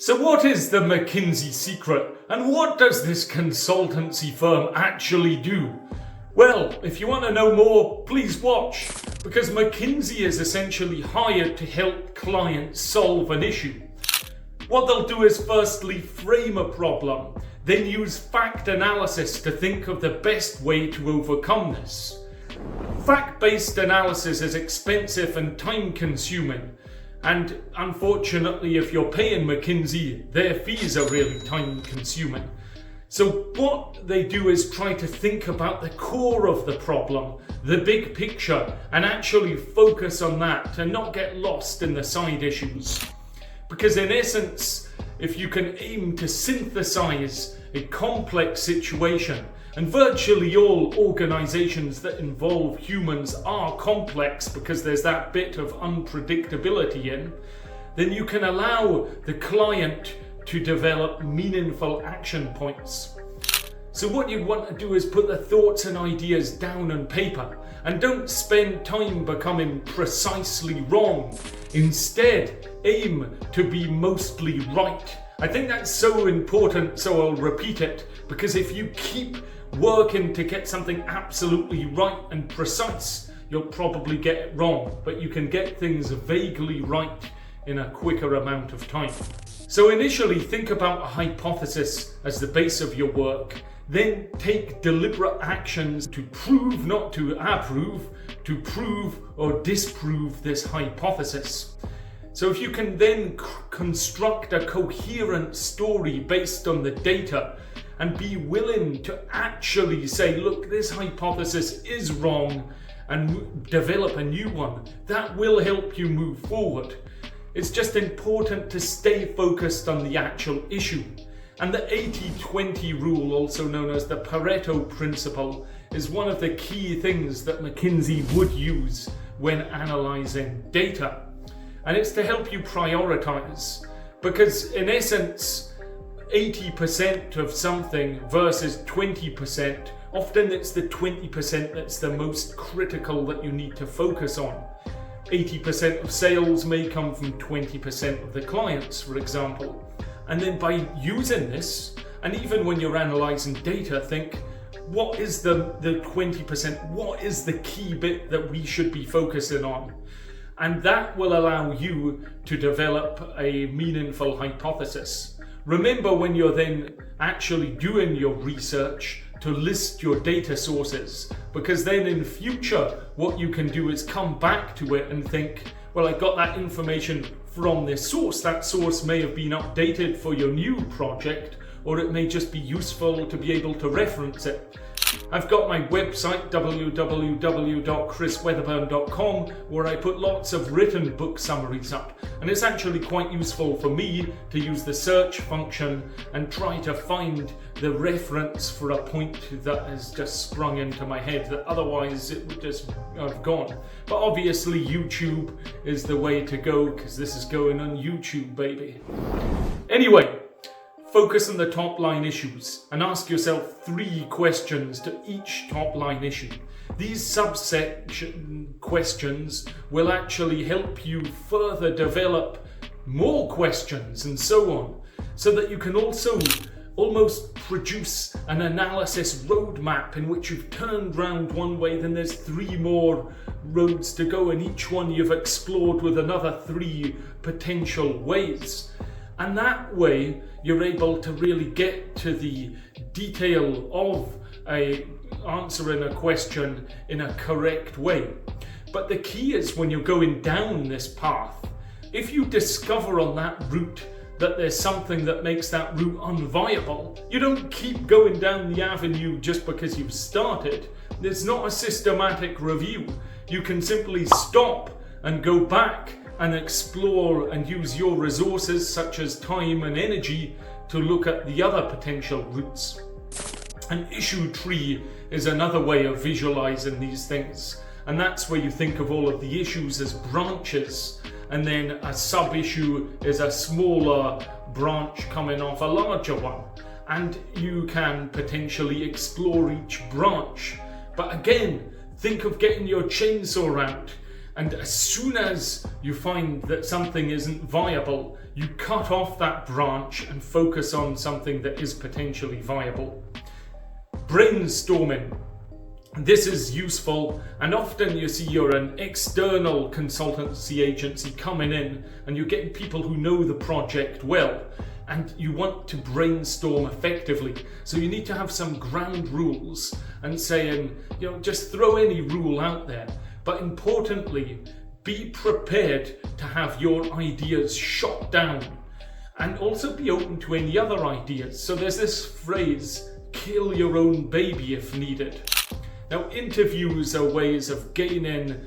So what is the McKinsey secret, and what does this consultancy firm actually do? Well, if you want to know more, please watch, because McKinsey is essentially hired to help clients solve an issue. What they'll do is firstly frame a problem, then use fact analysis to think of the best way to overcome this. Fact-based analysis is expensive and time-consuming, and unfortunately, if you're paying McKinsey, their fees are really time-consuming. So what they do is try to think about the core of the problem, the big picture, and actually focus on that and not get lost in the side issues. Because in essence, if you can aim to synthesize a complex situation, and virtually all organizations that involve humans are complex because there's that bit of unpredictability in, then you can allow the client to develop meaningful action points. So what you want to do is put the thoughts and ideas down on paper, and don't spend time becoming precisely wrong. Instead, aim to be mostly right. I think that's so important, so I'll repeat it, because if you keep working to get something absolutely right and precise, you'll probably get it wrong, but you can get things vaguely right in a quicker amount of time. So initially, think about a hypothesis as the base of your work, then take deliberate actions to prove, not to approve, to prove or disprove this hypothesis. So if you can then construct a coherent story based on the data and be willing to actually say, look, this hypothesis is wrong, and develop a new one, that will help you move forward. It's just important to stay focused on the actual issue. And the 80-20 rule, also known as the Pareto principle, is one of the key things that McKinsey would use when analyzing data. And it's to help you prioritize, because in essence, 80% of something versus 20%, often it's the 20% that's the most critical that you need to focus on. 80% of sales may come from 20% of the clients, for example. And then by using this, and even when you're analyzing data, think, what is the 20%? What is the key bit that we should be focusing on? And that will allow you to develop a meaningful hypothesis. Remember, when you're then actually doing your research, to list your data sources, because then in future what you can do is come back to it and think, well, I got that information from this source. That source may have been updated for your new project, or it may just be useful to be able to reference it. I've got my website, www.chrisweatherburn.com, where I put lots of written book summaries up, and it's actually quite useful for me to use the search function and try to find the reference for a point that has just sprung into my head that otherwise it would just have gone. But obviously YouTube is the way to go, because this is going on YouTube, baby. Anyway, focus on the top line issues and ask yourself 3 questions to each top line issue. These subsection questions will actually help you further develop more questions and so on, so that you can also almost produce an analysis roadmap in which you've turned round one way, then there's 3 more roads to go, and each one you've explored with another 3 potential ways. And that way, you're able to really get to the detail of answering a question in a correct way. But the key is, when you're going down this path, if you discover on that route that there's something that makes that route unviable, you don't keep going down the avenue just because you've started. There's not a systematic review. You can simply stop and go back and explore and use your resources, such as time and energy, to look at the other potential routes. An issue tree is another way of visualizing these things, and that's where you think of all of the issues as branches, and then a sub-issue is a smaller branch coming off a larger one, and you can potentially explore each branch. But again, think of getting your chainsaw out, and as soon as you find that something isn't viable, you cut off that branch and focus on something that is potentially viable. Brainstorming. This is useful, and often you see you're an external consultancy agency coming in and you're getting people who know the project well, and you want to brainstorm effectively. So you need to have some ground rules and saying, just throw any rule out there. But importantly, be prepared to have your ideas shot down and also be open to any other ideas. So there's this phrase, kill your own baby if needed. Now, interviews are ways of gaining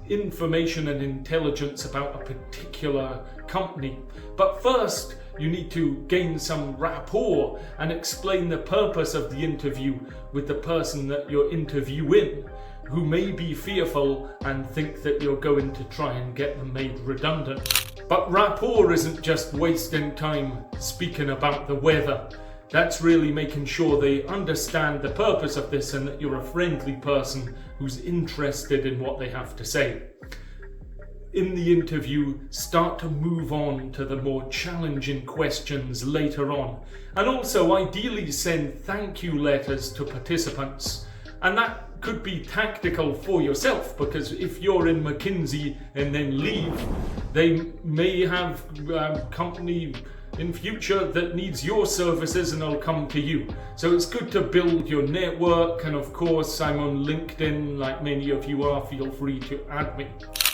information and intelligence about a particular company. But first, you need to gain some rapport and explain the purpose of the interview with the person that you're interviewing, who may be fearful and think that you're going to try and get them made redundant. But rapport isn't just wasting time speaking about the weather. That's really making sure they understand the purpose of this and that you're a friendly person who's interested in what they have to say. In the interview, start to move on to the more challenging questions later on. And also, ideally, send thank you letters to participants. And that could be tactical for yourself, because if you're in McKinsey and then leave, they may have a company in future that needs your services and they'll come to you. So it's good to build your network, and of course I'm on LinkedIn like many of you are, feel free to add me.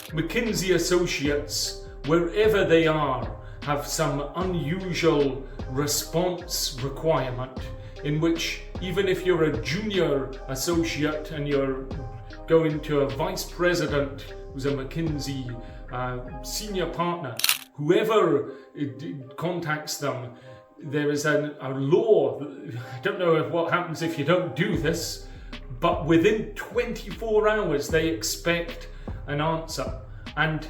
McKinsey associates, wherever they are, have some unusual response requirement in which even if you're a junior associate and you're going to a vice president who's a McKinsey senior partner, whoever contacts them, there is a law. I don't know what happens if you don't do this, but within 24 hours they expect an answer. And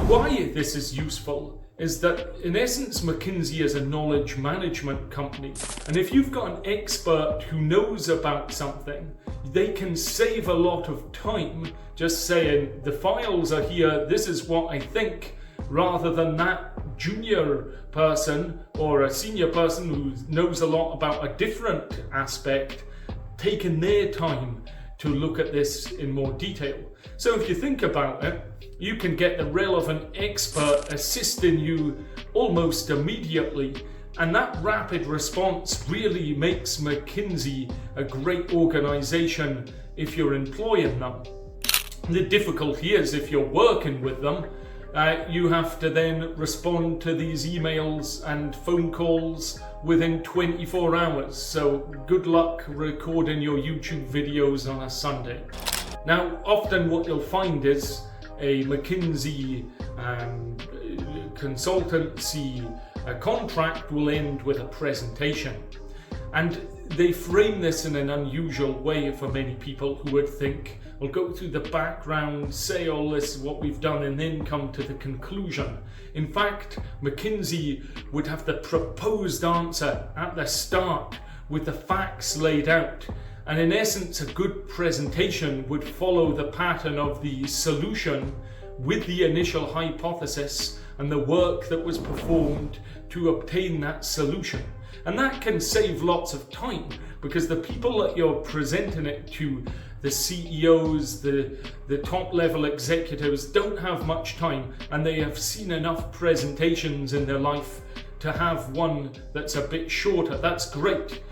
why this is useful is that in essence McKinsey is a knowledge management company, and if you've got an expert who knows about something, they can save a lot of time just saying the files are here, this is what I think, rather than that junior person or a senior person who knows a lot about a different aspect taking their time to look at this in more detail. So if you think about it, you can get the relevant expert assisting you almost immediately, and that rapid response really makes McKinsey a great organization if you're employing them. The difficulty is if you're working with them, you have to then respond to these emails and phone calls within 24 hours. So good luck recording your YouTube videos on a Sunday. Now, often what you'll find is a McKinsey consultancy contract will end with a presentation. And they frame this in an unusual way for many people who would think, we'll go through the background, say all this, what we've done, and then come to the conclusion. In fact, McKinsey would have the proposed answer at the start with the facts laid out. And in essence, a good presentation would follow the pattern of the solution with the initial hypothesis and the work that was performed to obtain that solution. And that can save lots of time, because the people that you're presenting it to, the CEOs, the top level executives, don't have much time, and they have seen enough presentations in their life to have one that's a bit shorter. That's great.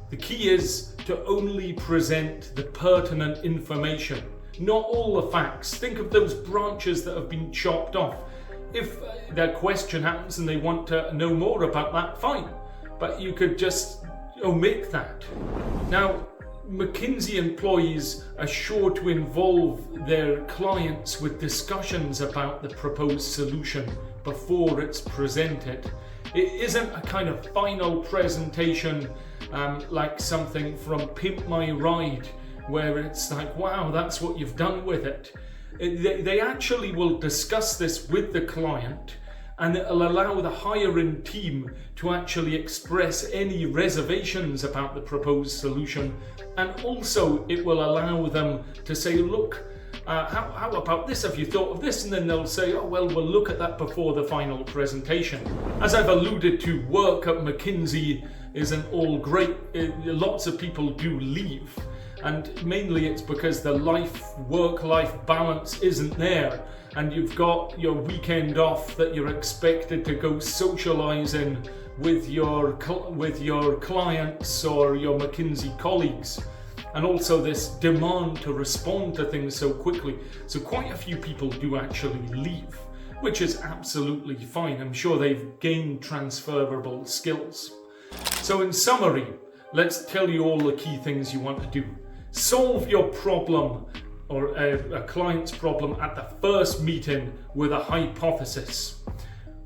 The key is to only present the pertinent information, not all the facts. Think of those branches that have been chopped off. If their question happens and they want to know more about that, fine. But you could just omit that. Now, McKinsey employees are sure to involve their clients with discussions about the proposed solution before it's presented. It isn't a kind of final presentation like something from Pimp My Ride, where it's like, wow, that's what you've done with it. They actually will discuss this with the client, and it'll allow the hiring team to actually express any reservations about the proposed solution. And also it will allow them to say, look, how about this? Have you thought of this? And then they'll say, oh, well, we'll look at that before the final presentation. As I've alluded to, work at McKinsey isn't all great. Lots of people do leave. And mainly it's because the work-life balance isn't there. And you've got your weekend off that you're expected to go socializing with your clients or your McKinsey colleagues. And also this demand to respond to things so quickly. So quite a few people do actually leave, which is absolutely fine. I'm sure they've gained transferable skills. So in summary, let's tell you all the key things you want to do. Solve your problem or a client's problem at the first meeting with a hypothesis.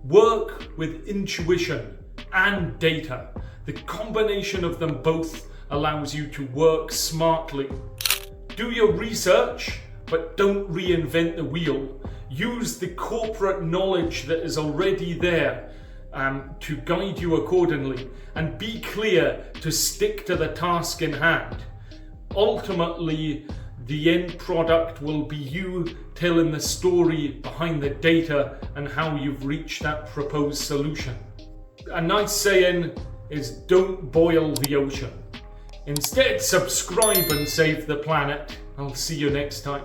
Work with intuition and data. The combination of them both allows you to work smartly. Do your research, but don't reinvent the wheel. Use the corporate knowledge that is already there to guide you accordingly, and be clear to stick to the task in hand. Ultimately, the end product will be you telling the story behind the data and how you've reached that proposed solution. A nice saying is, don't boil the ocean. Instead, subscribe and save the planet. I'll see you next time.